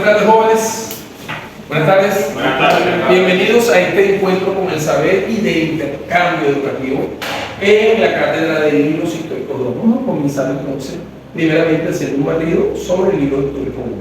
tardes, jóvenes. Buenas tardes. Buenas tardes. Bienvenidos a este encuentro con el saber y de intercambio educativo en la Cátedra de Libros Históricos 2. Vamos a comenzar entonces, primeramente, haciendo un barrido sobre el libro histórico 1.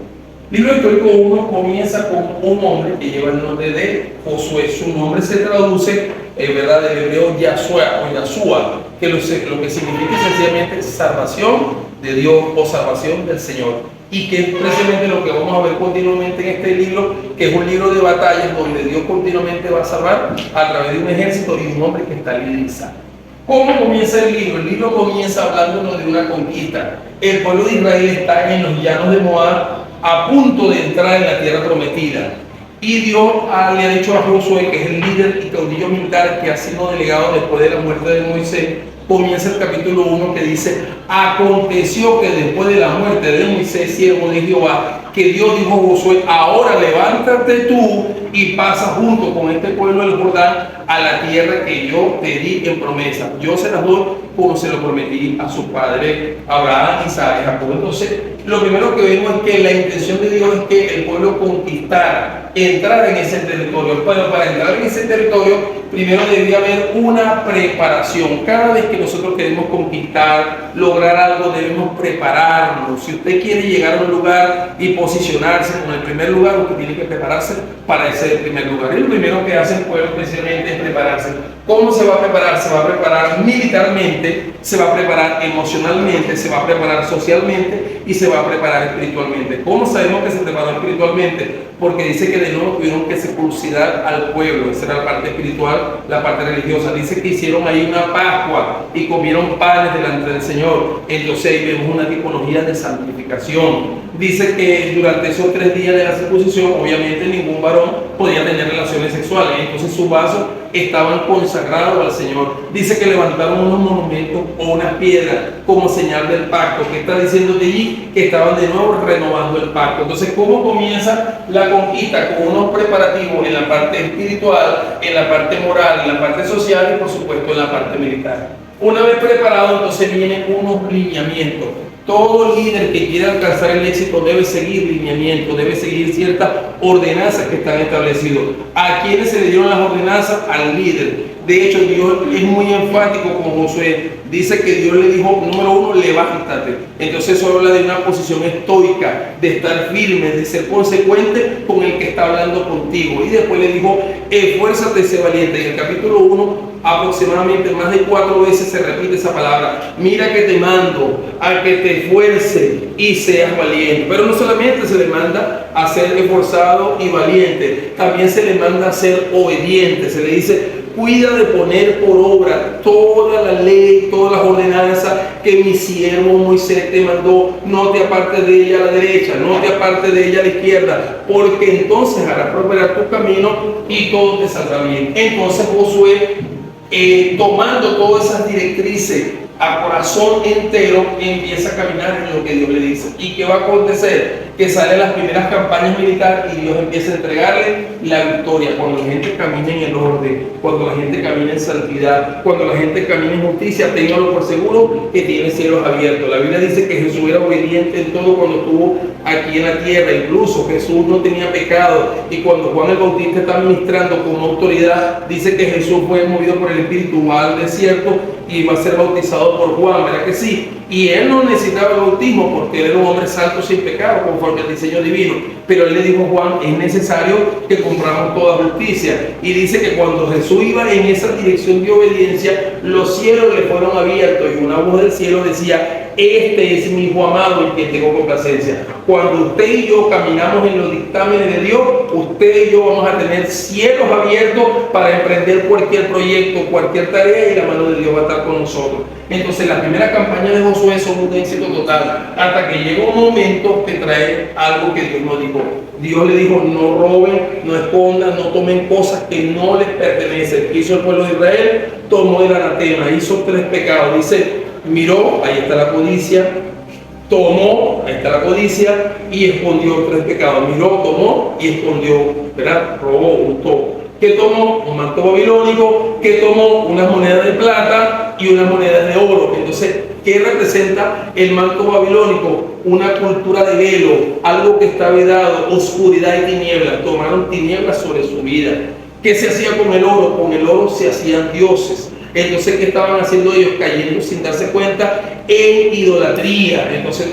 El libro histórico 1 comienza con un hombre que lleva el nombre de Josué. Su nombre se traduce, ¿verdad?, del hebreo Yahshua o Yahshua, que lo que significa sencillamente salvación de Dios o salvación del Señor. Y que es precisamente lo que vamos a ver continuamente en este libro, que es un libro de batallas donde Dios continuamente va a salvar a través de un ejército y un hombre que está liderizando. ¿Cómo comienza el libro? El libro comienza hablándonos de una conquista. El pueblo de Israel está en los llanos de Moab, a punto de entrar en la tierra prometida. Y Dios le ha dicho a Josué, que es el líder y caudillo militar que ha sido delegado después de la muerte de Moisés. Comienza el capítulo 1 que dice: aconteció que después de la muerte de Moisés, siervo de Jehová, que Dios dijo a Josué: ahora levántate tú y pasa junto con este pueblo del Jordán a la tierra que yo te di en promesa. Yo se las doy como se lo prometí a su padre Abraham, Isaac y Jacob. Entonces, lo primero que vemos es que la intención de Dios es que el pueblo conquistara, entrar en ese territorio. Pero para entrar en ese territorio, primero debería haber una preparación. Cada vez que nosotros queremos conquistar, lograr algo, debemos prepararnos. Si usted quiere llegar a un lugar y posicionarse como el primer lugar, usted tiene que prepararse para ese primer lugar. Y lo primero que hace el pueblo precisamente es prepararse. ¿Cómo se va a preparar? Se va a preparar militarmente, se va a preparar emocionalmente, se va a preparar socialmente y se va a preparar espiritualmente. ¿Cómo sabemos que se preparó espiritualmente? Porque dice que de nuevo tuvieron que circuncidar al pueblo. Esa era la parte espiritual, la parte religiosa. Dice que hicieron ahí una Pascua y comieron panes delante del Señor. Entonces ahí vemos una tipología de santificación. Dice que durante esos 3 días de la circuncisión, obviamente ningún varón podía tener relaciones sexuales. Entonces sus vasos estaban consagrados al Señor. Dice que levantaron unos monumentos o unas piedras como señal del pacto. ¿Qué está diciendo de allí? Que estaban de nuevo renovando el pacto. Entonces, ¿cómo comienza la conquista? Con unos preparativos en la parte espiritual, en la parte moral, en la parte social y por supuesto en la parte militar. Una vez preparado, entonces vienen unos lineamientos. Todo líder que quiera alcanzar el éxito debe seguir lineamientos, debe seguir ciertas ordenanzas que están establecidas. ¿A quiénes se le dieron las ordenanzas? Al líder. De hecho, Dios es muy enfático con Josué. Dice que Dios le dijo, número 1, levántate. Entonces eso habla de una posición estoica, de estar firme, de ser consecuente con el que está hablando contigo. Y después le dijo, esfuérzate y sé valiente. En el capítulo 1, aproximadamente más de 4 veces se repite esa palabra. Mira que te mando a que te esfuerces y seas valiente. Pero no solamente se le manda a ser esforzado y valiente, también se le manda a ser obediente. Se le dice, cuida de poner por obra toda la ley, todas las ordenanzas que mi siervo Moisés te mandó. No te apartes de ella a la derecha, no te apartes de ella a la izquierda, porque entonces harás prosperar tu camino y todo te saldrá bien. Entonces Josué, tomando todas esas directrices a corazón entero, empieza a caminar en lo que Dios le dice. ¿Y qué va a acontecer? Que salen las primeras campañas militares y Dios empieza a entregarle la victoria. Cuando la gente camina en el orden, cuando la gente camina en santidad, cuando la gente camina en justicia, téngalo por seguro que tiene cielos abiertos. La Biblia dice que Jesús era obediente en todo cuando estuvo aquí en la tierra. Incluso Jesús no tenía pecado, y cuando Juan el Bautista está ministrando con autoridad, dice que Jesús fue movido por el Espíritu, va al desierto y va a ser bautizado por Juan, ¿verdad que sí? Y él no necesitaba el bautismo porque él era un hombre santo sin pecado conforme al diseño divino, pero él le dijo a Juan, es necesario que cumplamos toda justicia. Y dice que cuando Jesús iba en esa dirección de obediencia, los cielos le fueron abiertos y una voz del cielo decía, este es mi hijo amado en quien tengo complacencia. Cuando usted y yo caminamos en los dictámenes de Dios, usted y yo vamos a tener cielos abiertos para emprender cualquier proyecto, cualquier tarea, y la mano de Dios va a estar con nosotros. Entonces la primera campaña de Josué son un éxito total, hasta que llega un momento que trae algo que Dios no dijo. Dios le dijo, no roben, no escondan, no tomen cosas que no les pertenecen. ¿Qué hizo el pueblo de Israel? Tomó el anatema, hizo 3 pecados. Dice, miró, ahí está la codicia, tomó, ahí está la codicia, y escondió 3 pecados. Miró, tomó y escondió, ¿verdad? Robó, hurtó. ¿Qué tomó? Un manto babilónico. ¿Qué tomó? Unas monedas de plata y unas monedas de oro. Entonces ¿Qué representa el manto babilónico? Una cultura de velo, algo que está vedado, oscuridad y tinieblas. Tomaron tinieblas sobre su vida. ¿Qué se hacía con el oro? Con el oro se hacían dioses. Entonces, ¿qué estaban haciendo ellos? Cayendo sin darse cuenta en idolatría. Entonces,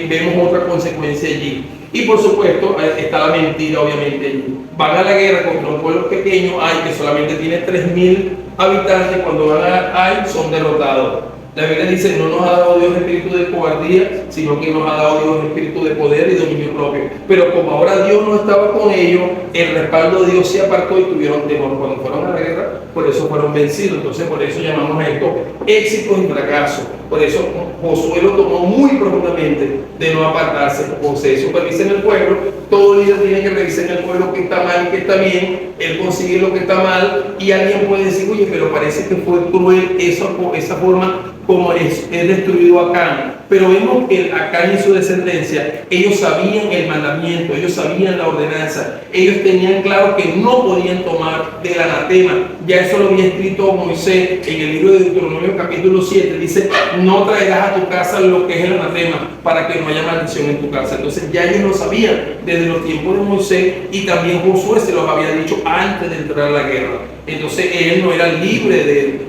vemos otra consecuencia allí. Y por supuesto, está la mentira, obviamente, allí. Van a la guerra contra un pueblo pequeño, que solamente tiene 3.000 habitantes. Cuando van a son derrotados. La Biblia dice, no nos ha dado Dios espíritu de cobardía, sino que nos ha dado Dios espíritu de poder y dominio propio. Pero como ahora Dios no estaba con ellos, el respaldo de Dios se apartó y tuvieron temor. Cuando fueron a la guerra, por eso fueron vencidos. Entonces, por eso llamamos a esto éxitos y fracasos. Por eso Josué lo tomó muy profundamente de no apartarse. José supervisa en el pueblo, todo líder tiene que revisar en el pueblo qué está mal y qué está bien. Él consigue lo que está mal y alguien puede decir, oye, pero parece que fue cruel esa forma como es destruido Acán. Pero vemos que Acán y su descendencia, ellos sabían el mandamiento, ellos sabían la ordenanza, ellos tenían claro que no podían tomar del anatema. Ya eso lo había escrito Moisés en el libro de Deuteronomio capítulo 7, dice, no traerás a tu casa lo que es el anatema, para que no haya maldición en tu casa. Entonces ya ellos lo sabían desde los tiempos de Moisés, y también Josué se los había dicho antes de entrar a la guerra. Entonces él no era libre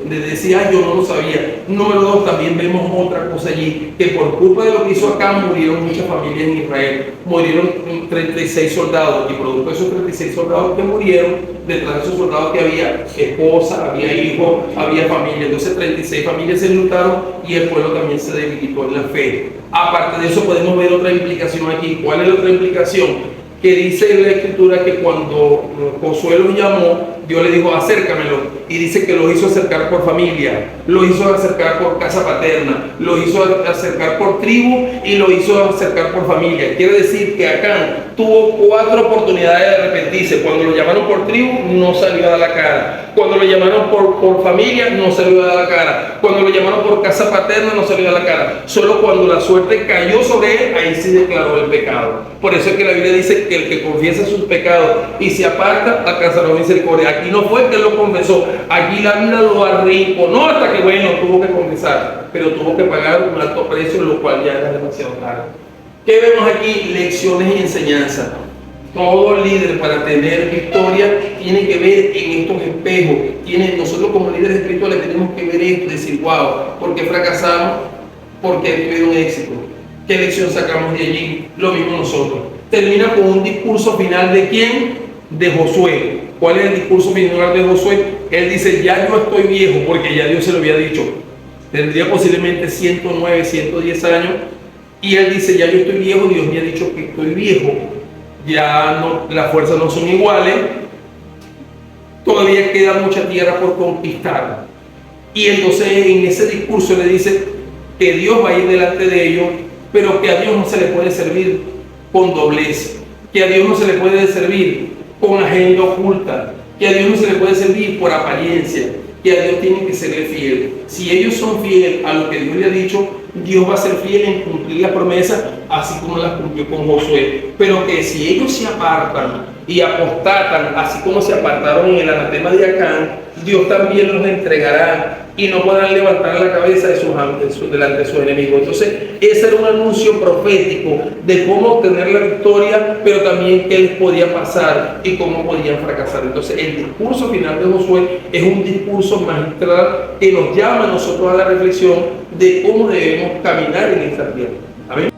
de decir, yo no lo sabía. Número 2, también vemos otra cosa allí, que por culpa de lo que hizo Acán murieron muchas familias en Israel. Murieron 36 soldados, y producto de esos 36 soldados que murieron, detrás de esos soldados que había esposa, había hijos, había familia. Entonces 36 familias se enlutaron y el pueblo también se debilitó en la fe. Aparte de eso podemos ver otra implicación aquí. ¿Cuál es la otra implicación? Que dice en la escritura que cuando Josué los llamó, Dios le dijo, acércamelo. Y dice que los hizo acercar por familia, los hizo acercar por casa paterna, los hizo acercar por tribu y los hizo acercar por familia. Quiere decir que Acán tuvo 4 oportunidades de arrepentirse. Cuando lo llamaron por tribu, no salió a dar la cara. Cuando lo llamaron por familia, no salió a dar la cara. Cuando lo llamaron por casa paterna, no salió a dar la cara. Solo cuando la suerte cayó sobre él, ahí sí declaró el pecado. Por eso es que la Biblia dice que el que confiesa sus pecados y se aparta, alcanzará misericordia. Aquí no fue que él lo confesó, aquí la vida lo arrinconó hasta que, bueno, tuvo que confesar, pero tuvo que pagar un alto precio, lo cual ya era demasiado caro. ¿Qué vemos aquí? Lecciones y enseñanza. Todo líder, para tener victoria, tiene que ver en estos espejos. Nosotros como líderes espirituales tenemos que ver esto y decir, wow, ¿por qué fracasamos? ¿Por qué tuvieron éxito? ¿Qué lección sacamos de allí? Lo mismo nosotros. Termina con un discurso final ¿de quién? De Josué. ¿Cuál es el discurso final de Josué? Él dice, ya yo estoy viejo, porque ya Dios se lo había dicho. Tendría posiblemente 109, 110 años. Y él dice, ya yo estoy viejo, Dios me ha dicho que estoy viejo. Ya no, las fuerzas no son iguales. Todavía queda mucha tierra por conquistar. Y entonces en ese discurso le dice que Dios va a ir delante de ellos, pero que a Dios no se le puede servir con doblez, que a Dios no se le puede servir con agenda oculta, que a Dios no se le puede servir por apariencia, que a Dios tienen que serle fiel. Si ellos son fieles a lo que Dios le ha dicho, Dios va a ser fiel en cumplir las promesas, así como las cumplió con Josué. Pero que si ellos se apartan y apostatan, así como se apartaron en el anatema de Acán, Dios también los entregará y no podrán levantar la cabeza delante de sus enemigos. Entonces, ese era un anuncio profético de cómo obtener la victoria, pero también qué les podía pasar y cómo podían fracasar. Entonces, el discurso final de Josué es un discurso magistral que nos llama a nosotros a la reflexión de cómo debemos caminar en esta tierra. Amén.